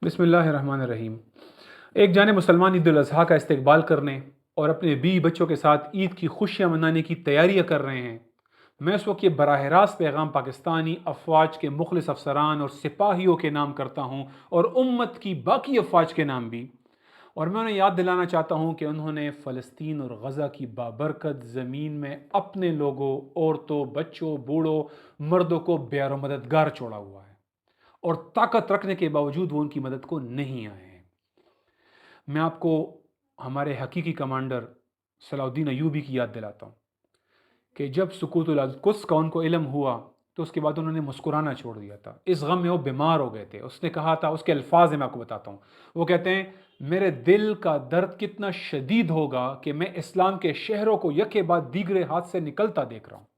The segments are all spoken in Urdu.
بسم اللہ الرحمن الرحیم۔ ایک جانب مسلمان عید الاضحیٰ کا استقبال کرنے اور اپنے بیوی بچوں کے ساتھ عید کی خوشیاں منانے کی تیاریاں کر رہے ہیں۔ میں اس وقت یہ براہ راست پیغام پاکستانی افواج کے مخلص افسران اور سپاہیوں کے نام کرتا ہوں اور امت کی باقی افواج کے نام بھی، اور میں انہیں یاد دلانا چاہتا ہوں کہ انہوں نے فلسطین اور غزہ کی بابرکت زمین میں اپنے لوگوں، عورتوں، بچوں، بوڑھوں، مردوں کو بیار و مددگار چھوڑا ہوا ہے، اور طاقت رکھنے کے باوجود وہ ان کی مدد کو نہیں آئے ہیں۔ میں آپ کو ہمارے حقیقی کمانڈر صلاح الدین ایوبی کی یاد دلاتا ہوں کہ جب سقوط القدس کا ان کو علم ہوا تو اس کے بعد انہوں نے مسکرانا چھوڑ دیا تھا۔ اس غم میں وہ بیمار ہو گئے تھے۔ اس نے کہا تھا، اس کے الفاظ میں آپ کو بتاتا ہوں، وہ کہتے ہیں میرے دل کا درد کتنا شدید ہوگا کہ میں اسلام کے شہروں کو یکے بعد دیگرے ہاتھ سے نکلتا دیکھ رہا ہوں۔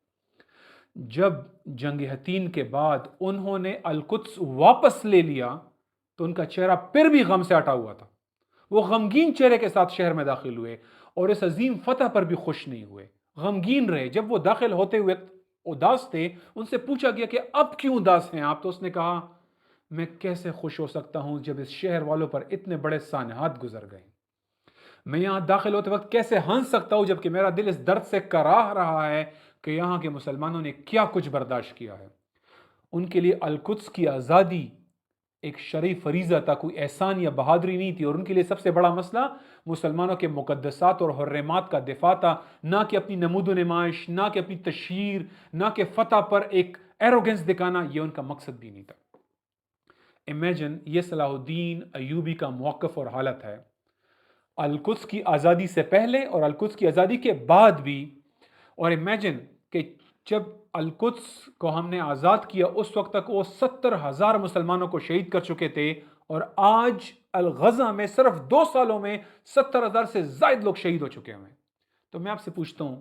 جب جنگ حطین کے بعد انہوں نے القدس واپس لے لیا تو ان کا چہرہ پھر بھی غم سے اٹا ہوا تھا۔ وہ غمگین چہرے کے ساتھ شہر میں داخل ہوئے اور اس عظیم فتح پر بھی خوش نہیں ہوئے، غمگین رہے۔ جب وہ داخل ہوتے ہوئے اداس تھے، ان سے پوچھا گیا کہ اب کیوں اداس ہیں آپ؟ تو اس نے کہا میں کیسے خوش ہو سکتا ہوں جب اس شہر والوں پر اتنے بڑے سانحات گزر گئے۔ میں یہاں داخل ہوتے وقت کیسے ہنس سکتا ہوں جبکہ میرا دل اس درد سے کراہ رہا ہے کہ یہاں کے مسلمانوں نے کیا کچھ برداشت کیا ہے۔ ان کے لیے القدس کی آزادی ایک شرعی فریضہ تھا، کوئی احسان یا بہادری نہیں تھی، اور ان کے لیے سب سے بڑا مسئلہ مسلمانوں کے مقدسات اور حرمات کا دفاع تھا، نہ کہ اپنی نمود و نمائش، نہ کہ اپنی تشہیر، نہ کہ فتح پر ایک ایروگنس دکھانا۔ یہ ان کا مقصد بھی نہیں تھا۔ امیجن، یہ صلاح الدین ایوبی کا موقف اور حالت ہے القدس کی آزادی سے پہلے اور القدس کی آزادی کے بعد بھی۔ اور امیجن کہ جب القدس کو ہم نے آزاد کیا اس وقت تک وہ 70,000 مسلمانوں کو شہید کر چکے تھے، اور آج الغزہ میں صرف 2 سالوں میں 70,000 سے زائد لوگ شہید ہو چکے ہیں۔ تو میں آپ سے پوچھتا ہوں،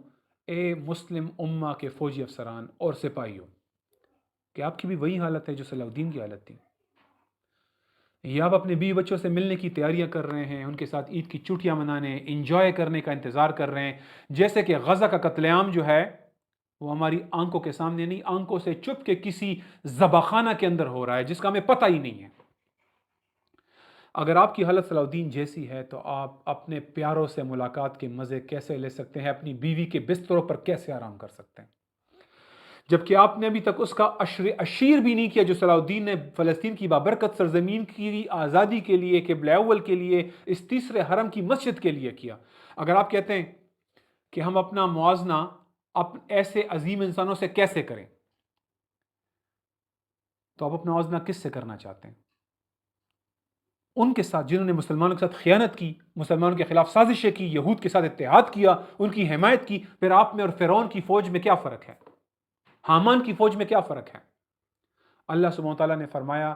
اے مسلم امہ کے فوجی افسران اور سپاہیوں، کہ آپ کی بھی وہی حالت ہے جو صلاح الدین کی حالت تھی؟ یا آپ اپنے بیوی بچوں سے ملنے کی تیاریاں کر رہے ہیں، ان کے ساتھ عید کی چھٹیاں منانے، انجوائے کرنے کا انتظار کر رہے ہیں، جیسے کہ غزہ کا قتل عام جو ہے وہ ہماری آنکھوں کے سامنے نہیں، آنکھوں سے چھپ کے کسی ذبحخانہ کے اندر ہو رہا ہے جس کا ہمیں پتہ ہی نہیں ہے۔ اگر آپ کی حالت صلاح الدین جیسی ہے تو آپ اپنے پیاروں سے ملاقات کے مزے کیسے لے سکتے ہیں؟ اپنی بیوی کے بستروں پر کیسے آرام کر سکتے ہیں؟ جبکہ آپ نے ابھی تک اس کا اشیر بھی نہیں کیا جو صلاح الدین نے فلسطین کی بابرکت سرزمین کی آزادی کے لیے، قبلہ اول کے لیے، اس تیسرے حرم کی مسجد کے لیے کیا۔ اگر آپ کہتے ہیں کہ ہم اپنا موازنہ ایسے عظیم انسانوں سے کیسے کریں، تو آپ اپنا موازنہ کس سے کرنا چاہتے ہیں؟ ان کے ساتھ جنہوں نے مسلمانوں کے ساتھ خیانت کی، مسلمانوں کے خلاف سازشیں کی، یہود کے ساتھ اتحاد کیا، ان کی حمایت کی۔ پھر آپ میں اور فرعون کی فوج میں کیا فرق ہے؟ حامان کی فوج میں کیا فرق ہے؟ اللہ سبحانہ وتعالیٰ نے فرمایا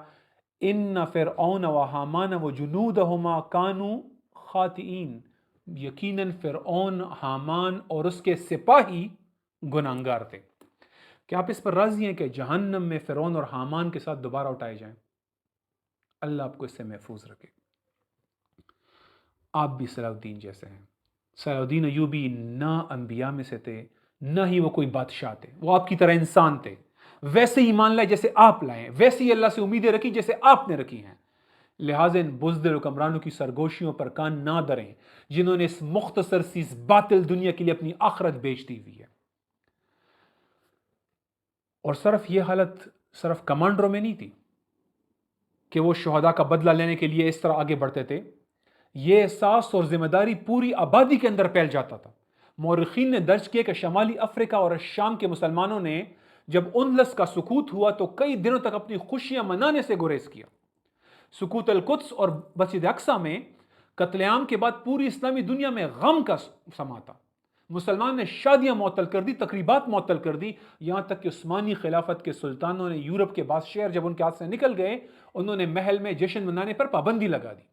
ان فرعون و حامان و جنودہما کانوا خاطئین، یقیناً فرعون، حامان اور اس کے سپاہی گناہگار تھے۔ کیا آپ اس پر راضی ہیں کہ جہنم میں فرعون اور حامان کے ساتھ دوبارہ اٹھائے جائیں؟ اللہ آپ کو اس سے محفوظ رکھے۔ آپ بھی صلاح الدین جیسے ہیں۔ صلاح الدین ایوبی نہ انبیاء میں سے تھے، نہ ہی وہ کوئی بادشاہ تھے، وہ آپ کی طرح انسان تھے۔ ویسے ہی ایمان لائے جیسے آپ لائیں، ویسے ہی اللہ سے امیدیں رکھی جیسے آپ نے رکھی ہیں۔ لہٰذا ان بزدل حکمرانوں کی سرگوشیوں پر کان نہ دھریں جنہوں نے اس مختصر سی اس باطل دنیا کے لیے اپنی آخرت بیچ دی ہوئی ہے۔ اور صرف یہ حالت صرف کمانڈروں میں نہیں تھی کہ وہ شہداء کا بدلہ لینے کے لیے اس طرح آگے بڑھتے تھے، یہ احساس اور ذمہ داری پوری آبادی کے اندر پھیل جاتا تھا۔ مورخین نے درج کیا کہ شمالی افریقہ اور شام کے مسلمانوں نے جب اندلس کا سقوط ہوا تو کئی دنوں تک اپنی خوشیاں منانے سے گریز کیا۔ سقوط القدس اور مسجد اقصی میں قتل عام کے بعد پوری اسلامی دنیا میں غم کا سما تھا۔ مسلمان نے شادیاں معطل کر دی، تقریبات معطل کر دی، یہاں تک کہ عثمانی خلافت کے سلطانوں نے یورپ کے بعض شہر جب ان کے ہاتھ سے نکل گئے، انہوں نے محل میں جشن منانے پر پابندی لگا دی،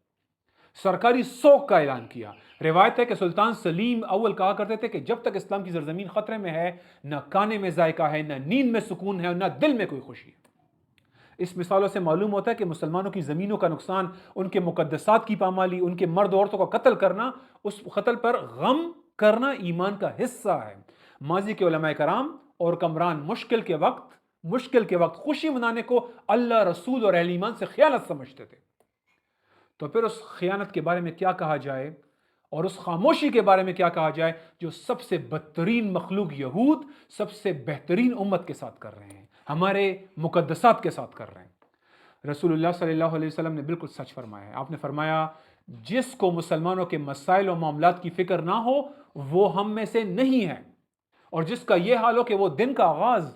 سرکاری سوگ کا اعلان کیا۔ روایت ہے کہ سلطان سلیم اول کہا کرتے تھے کہ جب تک اسلام کی سرزمین خطرے میں ہے، نہ کانے میں ذائقہ ہے، نہ نیند میں سکون ہے، اور نہ دل میں کوئی خوشی ہے۔ اس مثالوں سے معلوم ہوتا ہے کہ مسلمانوں کی زمینوں کا نقصان، ان کے مقدسات کی پامالی، ان کے مرد و عورتوں کا قتل کرنا، اس قتل پر غم کرنا ایمان کا حصہ ہے۔ ماضی کے علماء کرام اور حکمران مشکل کے وقت خوشی منانے کو اللہ، رسول اور اہل ایمان سے خیانت سمجھتے تھے۔ تو پھر اس خیانت کے بارے میں کیا کہا جائے اور اس خاموشی کے بارے میں کیا کہا جائے جو سب سے بدترین مخلوق یہود سب سے بہترین امت کے ساتھ کر رہے ہیں، ہمارے مقدسات کے ساتھ کر رہے ہیں۔ رسول اللہ صلی اللہ علیہ وسلم نے بالکل سچ فرمایا ہے۔ آپ نے فرمایا جس کو مسلمانوں کے مسائل و معاملات کی فکر نہ ہو وہ ہم میں سے نہیں ہے، اور جس کا یہ حال ہو کہ وہ دن کا آغاز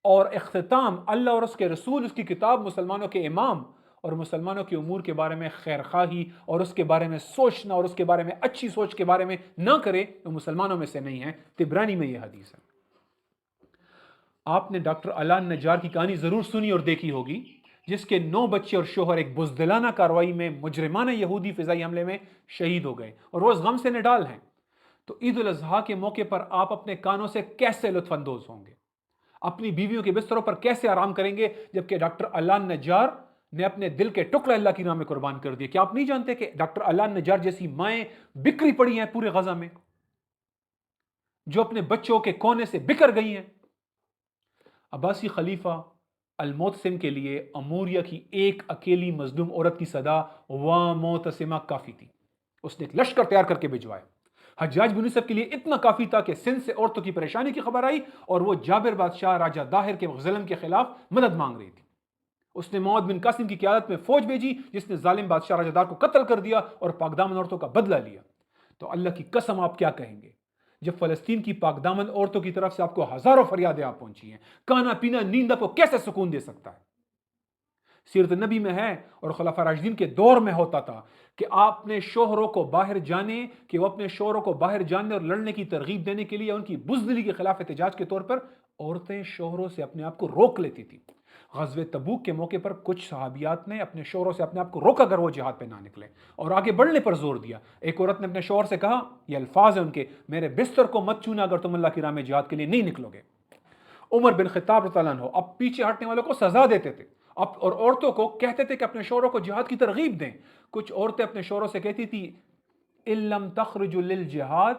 اور اختتام اللہ اور اس کے رسول، اس کی کتاب، مسلمانوں کے امام اور مسلمانوں کے امور کے بارے میں خیر خواہی اور اس کے بارے میں سوچنا اور اس کے بارے میں اچھی سوچ کے بارے میں نہ کرے، وہ مسلمانوں میں سے نہیں ہے۔ طبرانی میں یہ حدیث ہے۔ آپ نے ڈاکٹر علان نجار کی کہانی ضرور سنی اور دیکھی ہوگی، جس کے 9 بچے اور شوہر ایک بزدلانہ کارروائی میں، مجرمانہ یہودی فضائی حملے میں شہید ہو گئے اور وہ اس غم سے نڈال ہیں۔ تو عید الاضحیٰ کے موقع پر آپ اپنے کانوں سے کیسے لطف اندوز ہوں گے، اپنی بیویوں کے بستروں پر کیسے آرام کریں گے، جبکہ ڈاکٹر علان نجار نے اپنے دل کے ٹکڑے اللہ کی راہ میں قربان کر دیے۔ کیا آپ نہیں جانتے کہ ڈاکٹر علان نجار جیسی مائیں بکھری پڑی ہیں پورے غزہ میں، جو اپنے بچوں کے کونے سے بکھر گئی ہیں؟ عباسی خلیفہ المعتصم کے لیے اموریہ کی ایک اکیلی مظلوم عورت کی صدا وا معتصمہ کافی تھی۔ اس نے ایک لشکر تیار کر کے بھجوایا۔ حجاج بن یوسف کے لیے اتنا کافی تھا کہ سندھ سے عورتوں کی پریشانی کی خبر آئی اور وہ جابر بادشاہ راجہ داہر کے ظلم کے خلاف مدد مانگ رہی تھی۔ اس نے محمد بن قاسم کی قیادت میں فوج بھیجی جس نے ظالم بادشاہ راجہ دار کو قتل کر دیا اور پاکدامن عورتوں کا بدلہ لیا۔ تو اللہ کی قسم آپ کیا کہیں گے جب فلسطین کی پاکدامن عورتوں کی طرف سے آپ کو ہزاروں فریادیں آپ پہنچی ہیں؟ کھانا پینا نیند آپ کو کیسے سکون دے سکتا ہے؟ سیرت نبی میں ہے اور خلفاء راشدین کے دور میں ہوتا تھا کہ آپ اپنے شوہروں کو باہر جانے کہ وہ اپنے شوہروں کو باہر جانے اور لڑنے کی ترغیب دینے کے لیے ان کی بزدلی کے خلاف احتجاج کے طور پر عورتیں شوہروں سے اپنے آپ کو روک لیتی تھی۔ غزوہ تبوک کے موقع پر کچھ صحابیات نے اپنے شوہروں سے اپنے آپ کو روکا اگر وہ جہاد پہ نہ نکلے اور آگے بڑھنے پر زور دیا۔ ایک عورت نے اپنے شوہر سے کہا، یہ الفاظ ہیں ان کے، میرے بستر کو مت چھونا اگر تم اللہ کی راہ میں جہاد کے لیے نہیں نکلو گے۔ عمر بن خطاب رضی اللہ عنہ اب پیچھے ہٹنے والوں کو سزا دیتے تھے اور عورتوں کو کہتے تھے کہ اپنے شوہروں کو جہاد کی ترغیب دیں۔ کچھ عورتیں اپنے شوہروں سے کہتی تھی ان لم تخرجوا للجہاد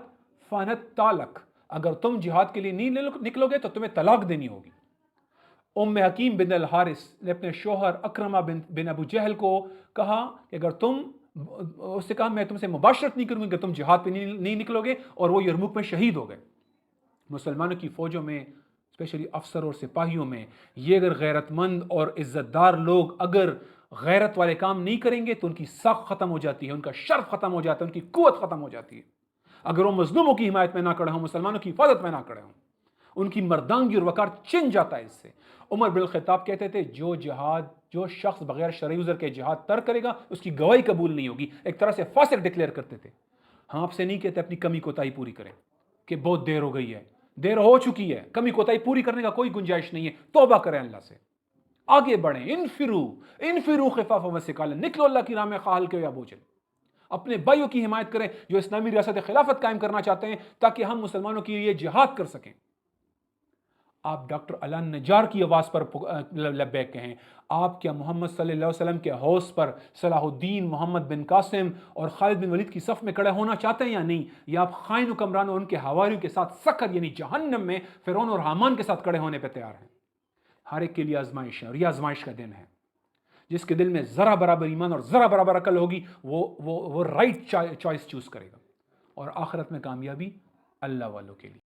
فنطلق، اگر تم جہاد کے لیے نہیں نکلو گے تو تمہیں طلاق دینی ہوگی۔ ام حکیم بن الحارث نے اپنے شوہر اکرمہ بن ابو جہل کو کہا کہ اگر تم اس سے کہا میں تم سے مباشرت نہیں کروں گی کہ تم جہاد پہ نہیں نکلو گے، اور وہ یرموک میں شہید ہو گئے۔ مسلمانوں کی فوجوں میں اسپیشلی افسر اور سپاہیوں میں یہ اگر غیرت مند اور عزت دار لوگ اگر غیرت والے کام نہیں کریں گے تو ان کی ساکھ ختم ہو جاتی ہے، ان کا شرف ختم ہو جاتا ہے، ان کی قوت ختم ہو جاتی ہے۔ اگر وہ مظلوموں کی حمایت میں نہ کھڑے ہوں، مسلمانوں کی حفاظت میں نہ کھڑے ہوں، ان کی مردانگی اور وقار چھن جاتا ہے اس سے۔ عمر بن الخطاب کہتے تھے جو شخص بغیر شرعی عذر کے جہاد ترک کرے گا اس کی گواہی قبول نہیں ہوگی۔ ایک طرح سے فاسق ڈکلیئر کرتے تھے۔ ہم آپ سے نہیں کہتے اپنی کمی کوتاہی پوری کریں کہ بہت دیر ہو گئی ہے، دیر ہو چکی ہے، کمی کوتاہی پوری کرنے کا کوئی گنجائش نہیں ہے، توبہ کریں اللہ سے، آگے بڑھیں۔ انفرو خفافا وثقالا، نکلو اللہ کی راہ میں خواہ ہلکے ہو یا بوجھل۔ اپنے بھائیوں کی حمایت کریں جو اسلامی ریاست خلافت قائم کرنا چاہتے ہیں تاکہ ہم مسلمانوں کے لیے جہاد کر سکیں۔ آپ ڈاکٹر علان نجار کی آواز پر لبیک کہیں۔ آپ کیا محمد صلی اللہ علیہ وسلم کے حوض پر صلاح الدین محمد بن قاسم اور خالد بن ولید کی صف میں کھڑے ہونا چاہتے ہیں یا نہیں؟ یا آپ خائن حکمران اور ان کے حواریوں کے ساتھ سکر یعنی جہنم میں فرعون اور حامان کے ساتھ کھڑے ہونے پہ تیار ہیں؟ ہر ایک کے لیے آزمائش ہے اور یہ آزمائش کا دن ہے۔ جس کے دل میں ذرا برابر ایمان اور ذرا برابر عقل ہوگی وہ رائٹ چوائس چوز کرے گا اور آخرت میں کامیابی اللہ والوں کے لیے۔